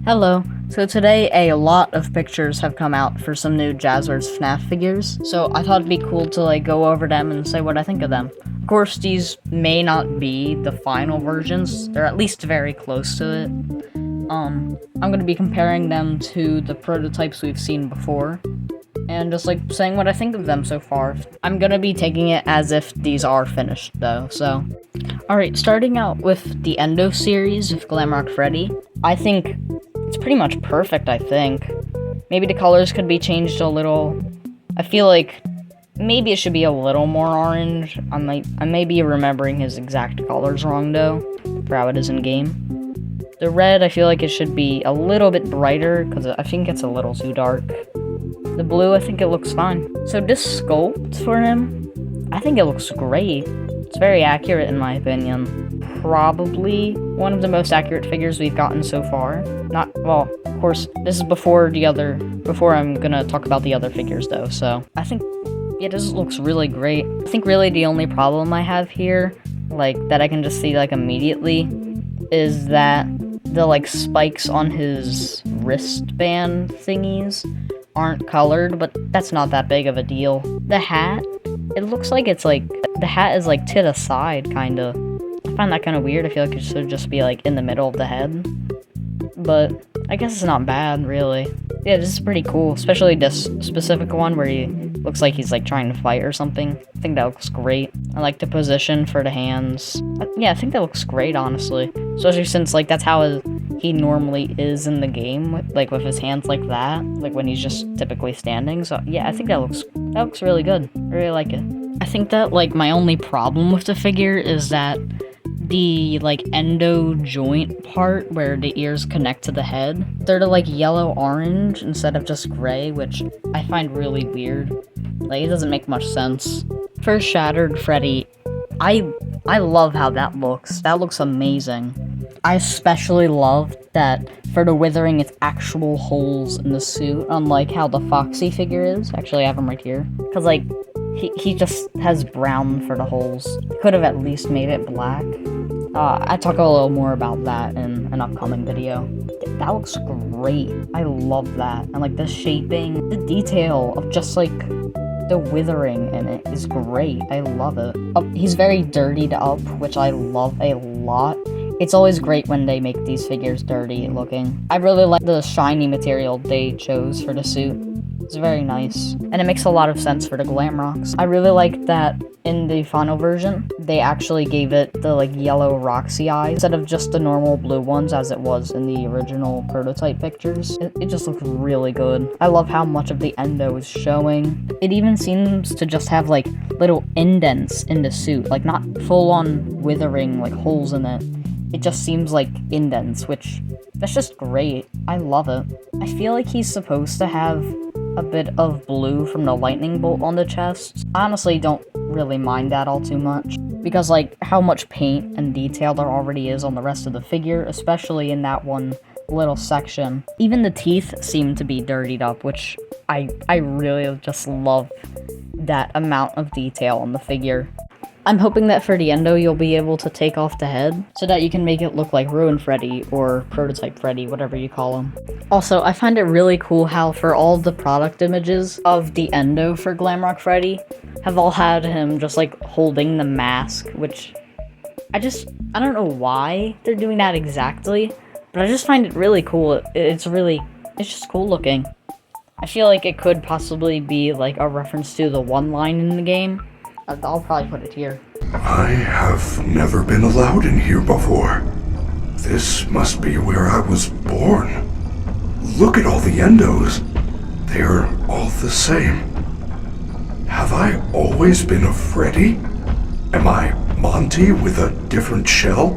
Hello. So today a lot of pictures have come out for some new Jazzwares Fnaf figures, so I thought it'd be cool to go over them and say what I think of them. Of course, these may not be the final versions, they're at least very close to it. I'm gonna be comparing them to the prototypes we've seen before, and just saying what I think of them so far. I'm gonna be taking it as if these are finished though, so. Alright, starting out with the Endo series of Glamrock Freddy, I think it's pretty much perfect, I think. Maybe the colors could be changed a little. I feel like maybe it should be a little more orange. I may be remembering his exact colors wrong though, for how it is in game. The red, I feel like it should be a little bit brighter, because I think it's a little too dark. The blue, I think it looks fine. So this sculpt for him, I think it looks great. It's very accurate in my opinion. Probably one of the most accurate figures we've gotten so far. Well, of course, this is before I'm gonna talk about the other figures though, so I think, yeah, this looks really great. I think really the only problem I have here, that I can just see, immediately, is that the, spikes on his wristband thingies aren't colored, but that's not that big of a deal. The hat, it looks like it's, the hat is, to the side, kinda. I find that kinda weird. I feel like it should just be, in the middle of the head. But I guess it's not bad, really. Yeah, this is pretty cool, especially this specific one where he looks like he's, trying to fight or something. I think that looks great. I like the position for the hands. Yeah, I think that looks great, honestly. Especially since, that's how he normally is in the game, with his hands like that, when he's just typically standing. So, yeah, I think that looks really good. I really like it. I think that, my only problem with the figure is that the, endo joint part where the ears connect to the head, they're yellow-orange instead of just gray, which I find really weird. It doesn't make much sense. For Shattered Freddy, I love how that looks. That looks amazing. I especially love that for the Withering, it's actual holes in the suit, unlike how the Foxy figure is. Actually, I have him right here. Because, he just has brown for the holes. Could have at least made it black. I talk a little more about that in an upcoming video. That looks great. I love that. And the shaping, the detail of just the Withering in it is great. I love it. He's very dirtied up, which I love a lot. It's always great when they make these figures dirty looking. I really like the shiny material they chose for the suit. It's very nice, and it makes a lot of sense for the Glamrocks. I really like that in the final version, they actually gave it the yellow Roxy eyes instead of just the normal blue ones as it was in the original prototype pictures. It just looks really good. I love how much of the Endo is showing. It even seems to just have little indents in the suit, not full-on Withering holes in it. It just seems like indents, which, that's just great. I love it. I feel like he's supposed to have a bit of blue from the lightning bolt on the chest. I honestly don't really mind that all too much, because how much paint and detail there already is on the rest of the figure, especially in that one little section. Even the teeth seem to be dirtied up, which I really just love that amount of detail on the figure. I'm hoping that for the Endo you'll be able to take off the head, so that you can make it look like Ruin Freddy, or Prototype Freddy, whatever you call him. Also, I find it really cool how for all the product images of the Endo for Glamrock Freddy, have all had him just holding the mask, which I don't know why they're doing that exactly, but I just find it really cool. It's just cool looking. I feel like it could possibly be a reference to the one line in the game. I'll probably put it here. I have never been allowed in here before. This must be where I was born. Look at all the Endos. They are all the same. Have I always been a Freddy? Am I Monty with a different shell?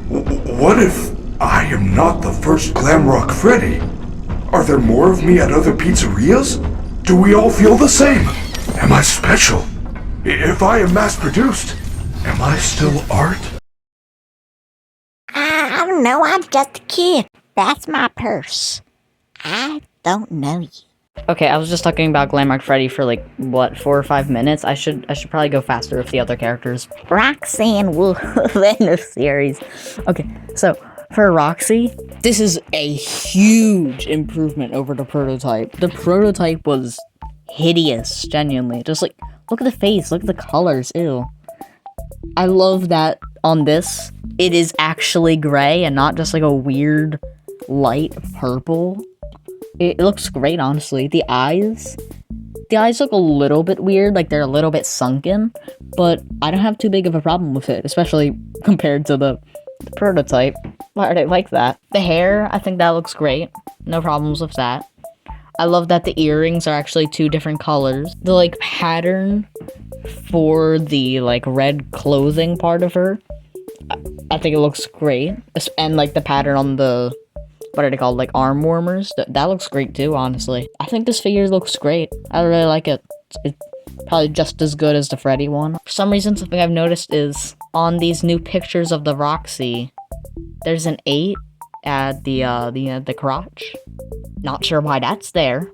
What if I am not the first Glamrock Freddy? Are there more of me at other pizzerias? Do we all feel the same? Am I special? If I am mass-produced, am I still art? I don't know, I'm just a kid. That's my purse. I don't know you. Okay, I was just talking about Glamrock Freddy for 4 or 5 minutes. I should probably go faster with the other characters. Roxanne Wolf in the series. Okay, so For Roxy, this is a huge improvement over the prototype. The prototype was hideous, genuinely. Just like, look at the face, look at the colors, ew. I love that on this, it is actually gray and not just like a weird light purple. It looks great, honestly. The eyes look a little bit weird, like they're a little bit sunken, but I don't have too big of a problem with it, especially compared to the prototype. Why are they like that? The hair, I think that looks great. No problems with that. I love that the earrings are actually 2 different colors. The, like, pattern for the, like, red clothing part of her, I think it looks great. And, like, the pattern on the, what are they called, like, arm warmers? That looks great, too, honestly. I think this figure looks great. I really like it. It's probably just as good as the Freddy one. For some reason, something I've noticed is on these new pictures of the Roxy, there's an 8 at the crotch. Not sure why that's there.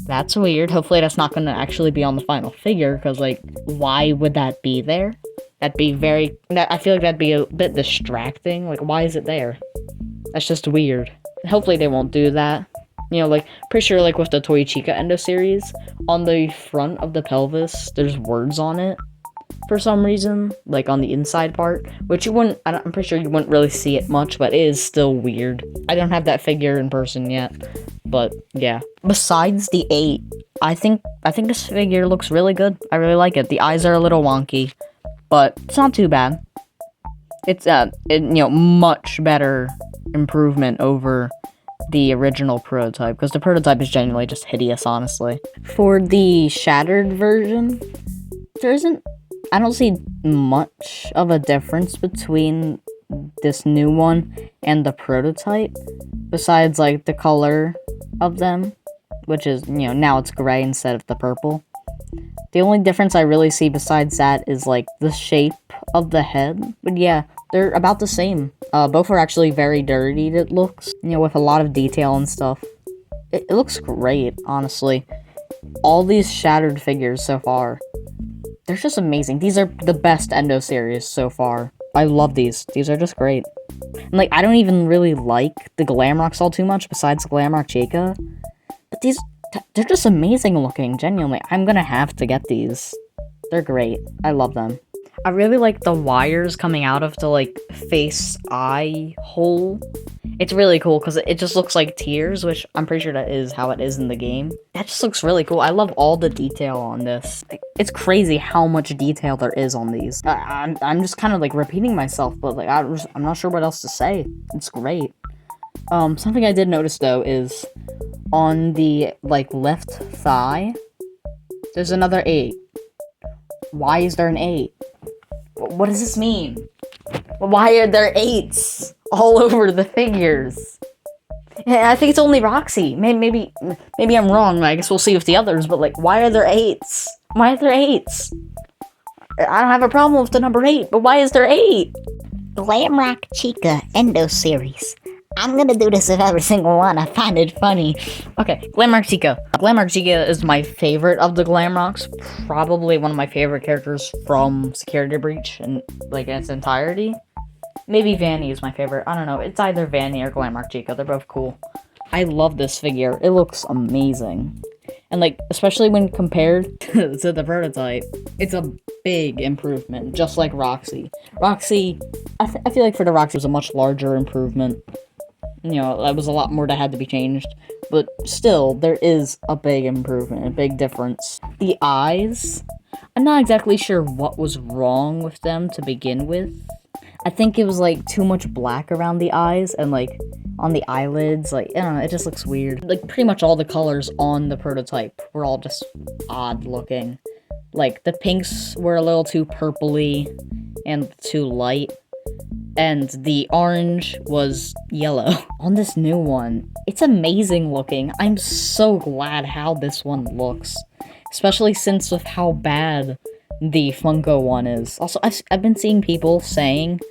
That's weird. Hopefully that's not going to actually be on the final figure, because, like, why would that be there? That'd be I feel like that'd be a bit distracting. Like, why is it there? That's just weird. Hopefully they won't do that. You know, like, pretty sure, like, with the Toy Chica Endo series, on the front of the pelvis, there's words on it. For some reason, like on the inside part, which you wouldn't, I'm pretty sure you wouldn't really see it much, but it is still weird. I don't have that figure in person yet, but yeah. Besides the 8, I think this figure looks really good. I really like it. The eyes are a little wonky, but it's not too bad. It's you know, much better improvement over the original prototype, because the prototype is genuinely just hideous, honestly. For the shattered version, I don't see much of a difference between this new one and the prototype, besides, like, the color of them, which is, you know, now it's gray instead of the purple. The only difference I really see besides that is, like, the shape of the head. But yeah, they're about the same. Both are actually very dirtied, it looks, you know, with a lot of detail and stuff. It looks great, honestly. All these shattered figures so far, they're just amazing. These are the best Endo series so far. I love these. These are just great. And, like, I don't even really like the Glamrocks all too much, besides Glamrock Chica. But these, they're just amazing looking, genuinely. I'm gonna have to get these. They're great. I love them. I really like the wires coming out of the, like, face eye hole. It's really cool because it just looks like tears, which I'm pretty sure that is how it is in the game. That just looks really cool. I love all the detail on this. It's crazy how much detail there is on these. I'm just kind of, like, repeating myself, but, like, I'm not sure what else to say. It's great. Something I did notice, though, is on the, like, left thigh, there's another 8. Why is there an 8? What does this mean? Why are there 8s all over the figures? Yeah, I think it's only Roxy. Maybe I'm wrong. I guess we'll see with the others, but, like, why are there 8s? Why are there 8s? I don't have a problem with the number 8, but why is there 8? Glamrock Chica Endo series. I'm gonna do this with every single one. I find it funny. Okay, Glamrock Chica. Glamrock Chica is my favorite of the Glamrocks. Probably one of my favorite characters from Security Breach in, like, its entirety. Maybe Vanny is my favorite. I don't know. It's either Vanny or Glamrock Chica. They're both cool. I love this figure. It looks amazing. And, like, especially when compared to the prototype, it's a big improvement, just like Roxy. Roxy, I feel like for the Roxy, it was a much larger improvement. You know, that was a lot more that had to be changed. But still, there is a big improvement, a big difference. The eyes, I'm not exactly sure what was wrong with them to begin with. I think it was, like, too much black around the eyes and, like, on the eyelids. Like, I don't know, it just looks weird. Like, pretty much all the colors on the prototype were all just odd looking. Like, the pinks were a little too purpley and too light. And the orange was yellow. On this new one, it's amazing looking. I'm so glad how this one looks. Especially since with how bad the Funko one is. Also, I've been seeing people saying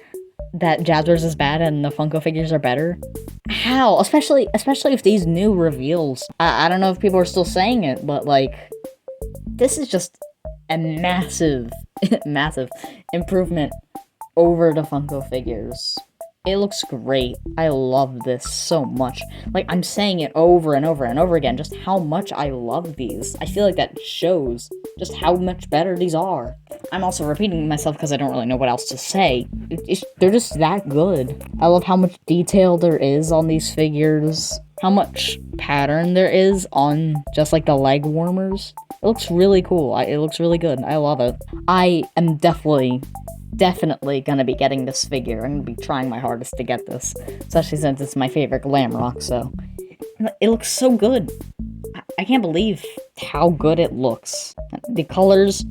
that Jazzwares is bad and the Funko figures are better. How? Especially with these new reveals. I don't know if people are still saying it, but, like, this is just a massive, massive improvement over the Funko figures. It looks great. I love this so much. Like, I'm saying it over and over and over again, just how much I love these. I feel like that shows just how much better these are. I'm also repeating myself because I don't really know what else to say. They're just that good. I love how much detail there is on these figures. How much pattern there is on just like the leg warmers. It looks really cool. It looks really good. I love it. I am definitely gonna be getting this figure. I'm gonna be trying my hardest to get this, especially since it's my favorite Glamrock, so it looks so good. I can't believe how good it looks. The colors,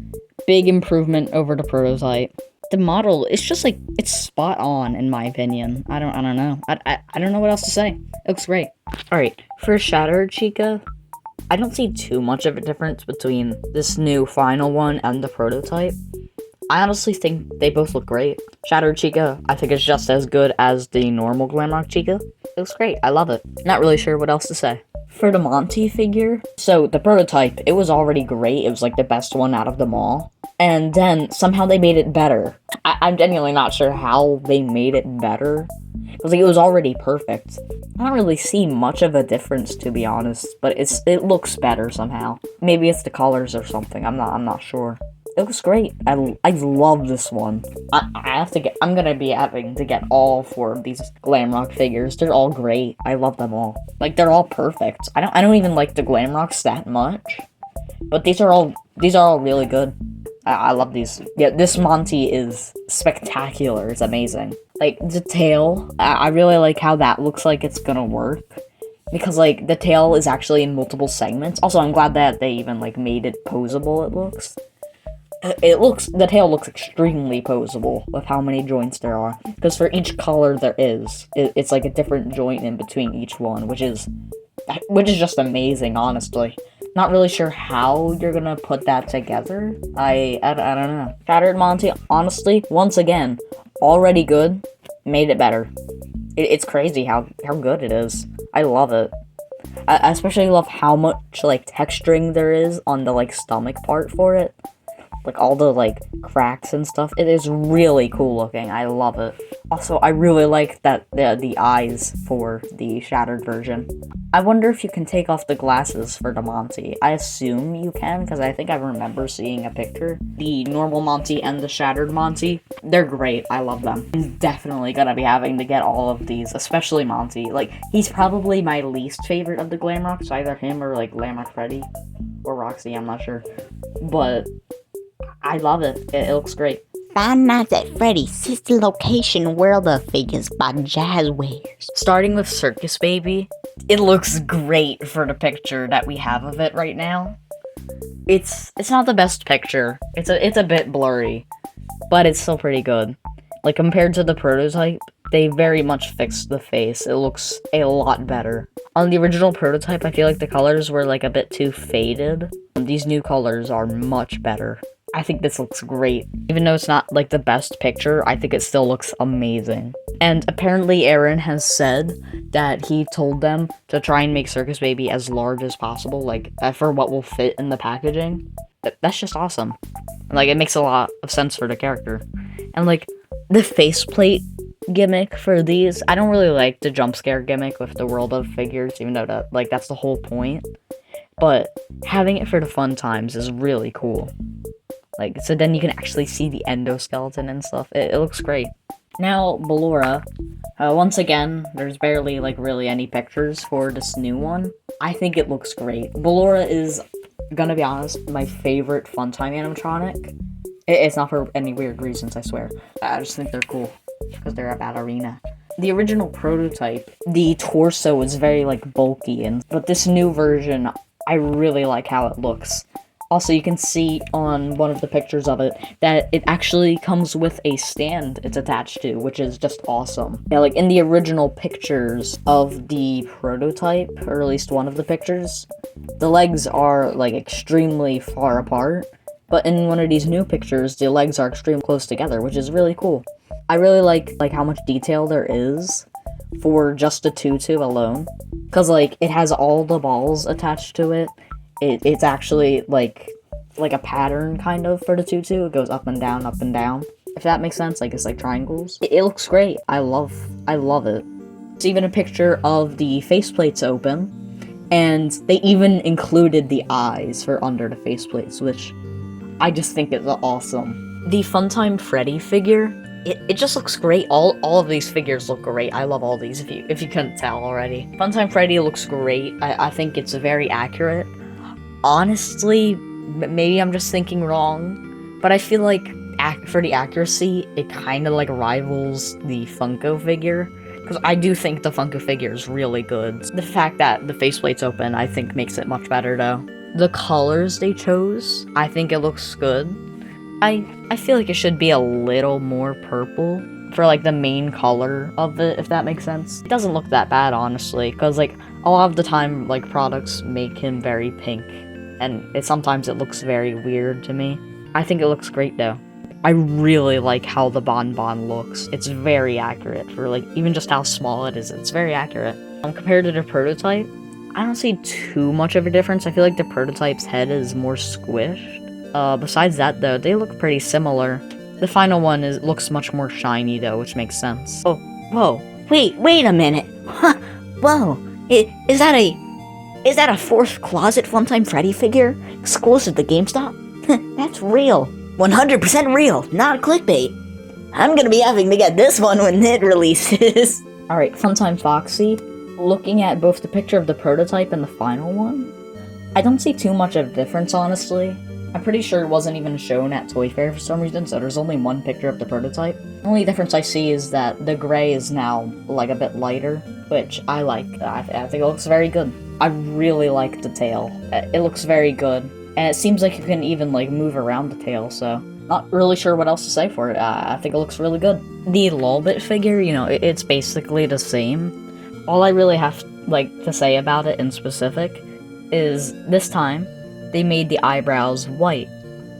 big improvement over the prototype. The model, it's just like, it's spot on in my opinion. I don't know. I don't know what else to say. It looks great. Alright, for Shattered Chica, I don't see too much of a difference between this new final one and the prototype. I honestly think they both look great. Shattered Chica, I think is just as good as the normal Glamrock Chica. It looks great. I love it. Not really sure what else to say. For the Monty figure, so the prototype, it was already great. It was like the best one out of them all. And then somehow they made it better. I'm genuinely not sure how they made it better. Because like, it was already perfect. I don't really see much of a difference, to be honest, but it looks better somehow. Maybe it's the colors or something. I'm not sure. It looks great. I love this one. I'm gonna be having to get all 4 of these Glamrock figures. They're all great. I love them all. Like, they're all perfect. I don't even like the Glamrocks that much, but these are all really good. I love these. Yeah, this Monty is spectacular. It's amazing. Like, the tail, I really like how that looks like it's gonna work. Because, like, the tail is actually in multiple segments. Also, I'm glad that they even, like, made it posable, it looks. The tail looks extremely posable with how many joints there are. Because for each color there is, it's like a different joint in between each one, which is just amazing, honestly. Not really sure how you're gonna put that together. I don't know. Shattered Monty, honestly, once again, already good, made it better. It's crazy how good it is. I love it. I especially love how much, like, texturing there is on the, like, stomach part for it. Like, all the, like, cracks and stuff. It is really cool looking. I love it. Also, I really like that the eyes for the Shattered version. I wonder if you can take off the glasses for the Monty. I assume you can, because I think I remember seeing a picture. The normal Monty and the Shattered Monty, they're great. I love them. I'm definitely gonna be having to get all of these, especially Monty. Like, he's probably my least favorite of the Glamrocks, either him or, like, Glamrock Freddy. Or Roxy, I'm not sure. But I love it. It looks great. Find Nights at Freddy's sister location world of figures by Jazzwares. Starting with Circus Baby, it looks great for the picture that we have of it right now. It's not the best picture. It's a bit blurry, but it's still pretty good. Like, compared to the prototype, they very much fixed the face. It looks a lot better. On the original prototype, I feel like the colors were, like, a bit too faded. These new colors are much better. I think this looks great. Even though it's not, like, the best picture, I think it still looks amazing. And apparently Aaron has said that he told them to try and make Circus Baby as large as possible, like, for what will fit in the packaging. That's just awesome. Like, it makes a lot of sense for the character. And, like, the faceplate gimmick for these, I don't really like the jump scare gimmick with the world of figures, even though that, like, that's the whole point. But having it for the fun times is really cool. Like, so then you can actually see the Endo skeleton and stuff. It looks great. Now, Ballora. Once again, there's barely, like, really any pictures for this new one. I think it looks great. Ballora is, gonna be honest, my favorite Funtime animatronic. It's not for any weird reasons, I swear. I just think they're cool, because they're a ballerina. The original prototype, the torso is very, like, bulky, but this new version, I really like how it looks. Also, you can see on one of the pictures of it that it actually comes with a stand it's attached to, which is just awesome. Yeah, like in the original pictures of the prototype, or at least one of the pictures, the legs are, like, extremely far apart. But in one of these new pictures, the legs are extremely close together, which is really cool. I really like how much detail there is for just the tutu alone. Because, like, it has all the balls attached to it. It's actually, like a pattern, kind of, for the tutu. It goes up and down, up and down. if that makes sense. Like, it's like triangles. It looks great. I love it. It's even a picture of the faceplates open, and they even included the eyes for under the faceplates, which I just think is awesome. The Funtime Freddy figure, it just looks great. All of these figures look great. I love all these, if you couldn't tell already. Funtime Freddy looks great. I think it's very accurate. Honestly, maybe I'm just thinking wrong, but I feel like for the accuracy, it kind of like rivals the Funko figure, because I do think the Funko figure is really good. The fact that the faceplate's open, I think, makes it much better though. The colors they chose, I think it looks good. I feel like it should be a little more purple for like the main color of it, if that makes sense. It doesn't look that bad, honestly, because like a lot of the time, like, products make him very pink, and sometimes it looks very weird to me. I think it looks great though. I really like how the bonbon looks. It's very accurate for like even just how small it is. It's very accurate. Compared to the prototype, I don't see too much of a difference. I feel like the prototype's head is more squished. Besides that though, they look pretty similar. The final one looks much more shiny though, which makes sense. Oh, whoa. Wait a minute. Huh. Whoa. Is that a fourth closet Funtime Freddy figure? Exclusive to GameStop? That's real. 100% real, not clickbait. I'm gonna be having to get this one when it releases. Alright, Funtime Foxy. Looking at both the picture of the prototype and the final one, I don't see too much of a difference, honestly. I'm pretty sure it wasn't even shown at Toy Fair for some reason, so there's only one picture of the prototype. The only difference I see is that the gray is now, like, a bit lighter, which I like. I think it looks very good. I really like the tail. It looks very good, and it seems like you can even, like, move around the tail, so not really sure what else to say for it. I think it looks really good. The Lolbit figure, you know, it's basically the same. All I really have, like, to say about it in specific is this time, they made the eyebrows white.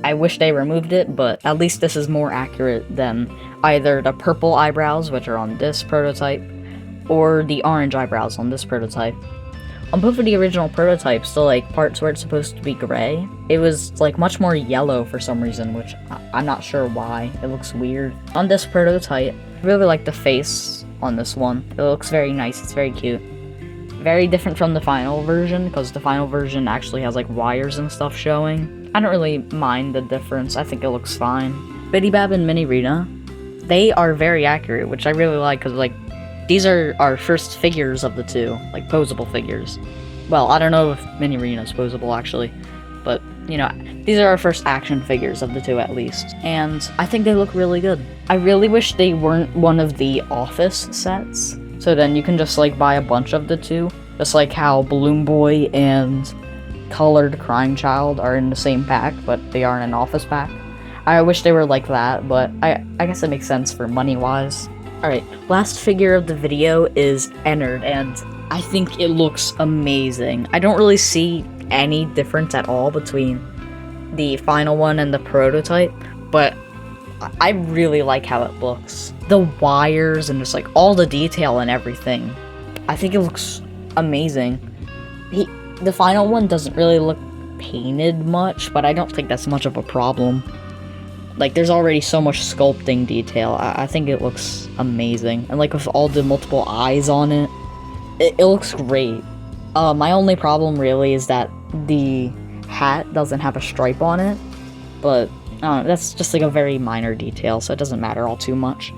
I wish they removed it, but at least this is more accurate than either the purple eyebrows, which are on this prototype, or the orange eyebrows on this prototype. On both of the original prototypes, the like parts where it's supposed to be gray, it was like much more yellow for some reason, which I'm not sure why. It looks weird. On this prototype, I really like the face on this one. It looks very nice, it's very cute. Very different from the final version, because the final version actually has like wires and stuff showing. I don't really mind the difference, I think it looks fine. Bidybab and Minireena, they are very accurate, which I really like, because like, these are our first figures of the two, like posable figures. Well, I don't know if Minireena's posable actually, but you know, these are our first action figures of the two at least, and I think they look really good. I really wish they weren't one of the office sets, so then you can just like buy a bunch of the two, just like how Balloon Boy and Colored Crying Child are in the same pack, but they aren't an office pack. I wish they were like that, but I guess it makes sense for money-wise. Alright, last figure of the video is Ennard, and I think it looks amazing. I don't really see any difference at all between the final one and the prototype, but I really like how it looks. The wires and just like all the detail and everything. I think it looks amazing. The final one doesn't really look painted much, but I don't think that's much of a problem. Like, there's already so much sculpting detail. I think it looks amazing. And like with all the multiple eyes on it, it looks great. My only problem really is that the hat doesn't have a stripe on it, but that's just like a very minor detail, so it doesn't matter all too much.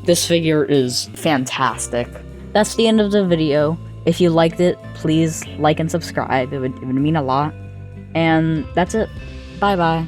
This figure is fantastic. That's the end of the video. If you liked it, please like and subscribe. It would mean a lot. And that's it. Bye bye.